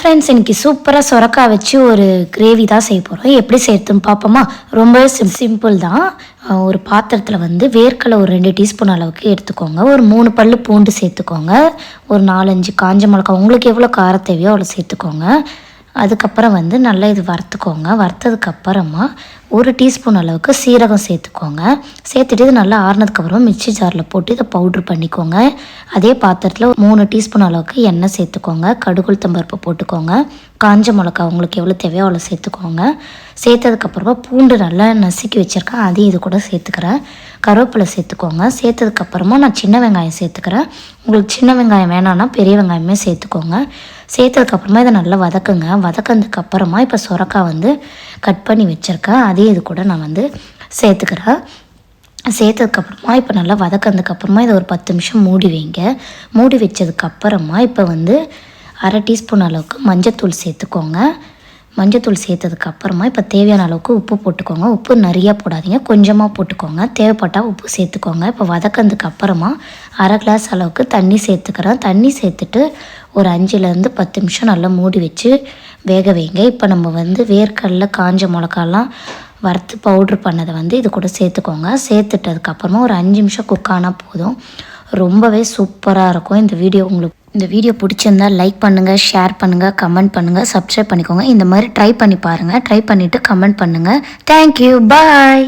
Friends, இன்னைக்கு சூப்பராக சுரக்காய் வச்சு ஒரு கிரேவி தான் செய்ய போகிறோம். எப்படி செய்யறதுன்னு பார்ப்போமா? ரொம்ப சிம்பிள் தான். ஒரு பாத்திரத்தில் வந்து வேர்க்கடலை ஒரு 2 டீஸ்பூன் அளவுக்கு எடுத்துக்கோங்க. ஒரு 3 பல்லு பூண்டு சேர்த்துக்கோங்க. ஒரு 4-5 காஞ்ச மிளகாய், உங்களுக்கு எவ்வளோ காரம் தேவையோ அவ்வளோ சேர்த்துக்கோங்க. அதுக்கப்புறம் வந்து நல்லா இது வறுத்துக்கோங்க. வறுத்ததுக்கப்புறமா 1 டீஸ்பூன் அளவுக்கு சீரகம் சேர்த்துக்கோங்க. சேர்த்துட்டு இது நல்லா ஆறுனதுக்கப்புறம் மிக்ஸி ஜாரில் போட்டு இதை பவுட்ரு பண்ணிக்கோங்க. அதே பாத்திரத்தில் 3 டீஸ்பூன் அளவுக்கு எண்ணெய் சேர்த்துக்கோங்க. கடுகுளுத்தம் பருப்பு போட்டுக்கோங்க. காஞ்ச மிளகா உங்களுக்கு எவ்வளோ தேவையோ அவ்வளோ சேர்த்துக்கோங்க. சேர்த்ததுக்கப்புறமா பூண்டு நல்லா நசுக்கி வச்சுருக்கேன், அதையும் இது கூட சேர்த்துக்கிறேன். கருவேப்பிலை சேர்த்துக்கோங்க. சேர்த்ததுக்கப்புறமா நான் சின்ன வெங்காயம் சேர்த்துக்கிறேன். உங்களுக்கு சின்ன வெங்காயம் வேணான்னா பெரிய வெங்காயமே சேர்த்துக்கோங்க. சேர்த்ததுக்கப்புறமா இதை நல்லா வதக்குங்க. வதக்கினதுக்கப்புறமா இப்போ சுரக்காய் வந்து கட் பண்ணி வச்சுருக்கேன், அதையும் இது கூட நான் வந்து சேர்த்துக்கிறேன். சேர்த்ததுக்கப்புறமா இப்போ நல்லா வதக்கினதுக்கப்புறமா இதை ஒரு 10 நிமிஷம் மூடி வைங்க. மூடி வச்சதுக்கப்புறமா இப்போ வந்து 1/2 டீஸ்பூன் அளவுக்கு மஞ்சத்தூள் சேர்த்துக்கோங்க. மஞ்சத்தூள் சேர்த்ததுக்கப்புறமா இப்போ தேவையான அளவுக்கு உப்பு போட்டுக்கோங்க. உப்பு நிறையா போடாதீங்க, கொஞ்சமாக போட்டுக்கோங்க. தேவைப்பட்டால் உப்பு சேர்த்துக்கோங்க. இப்போ வதக்கினதுக்கப்புறமா 1/2 கிளாஸ் அளவுக்கு தண்ணி சேர்த்துக்கிறேன். தண்ணி சேர்த்துட்டு ஒரு 5-10 நிமிஷம் நல்லா மூடி வச்சு வேக வைங்க. இப்போ நம்ம வந்து வேர்க்கடலை காஞ்ச மிளகாலாம் வறுத்து பவுட்ரு பண்ணதை வந்து இது கூட சேர்த்துக்கோங்க. சேர்த்துட்டதுக்கப்புறமா ஒரு 5 நிமிஷம் குக் ஆனால் போதும். ரொம்பவே சூப்பராக இருக்கும். இந்த வீடியோ பிடிச்சிருந்தால் லைக் பண்ணுங்கள், ஷேர் பண்ணுங்கள், கமெண்ட் பண்ணுங்கள், சப்ஸ்கிரைப் பண்ணிக்கோங்க. இந்த மாதிரி ட்ரை பண்ணி பாருங்கள். ட்ரை பண்ணிவிட்டு கமெண்ட் பண்ணுங்கள். தேங்க்யூ, பாய்.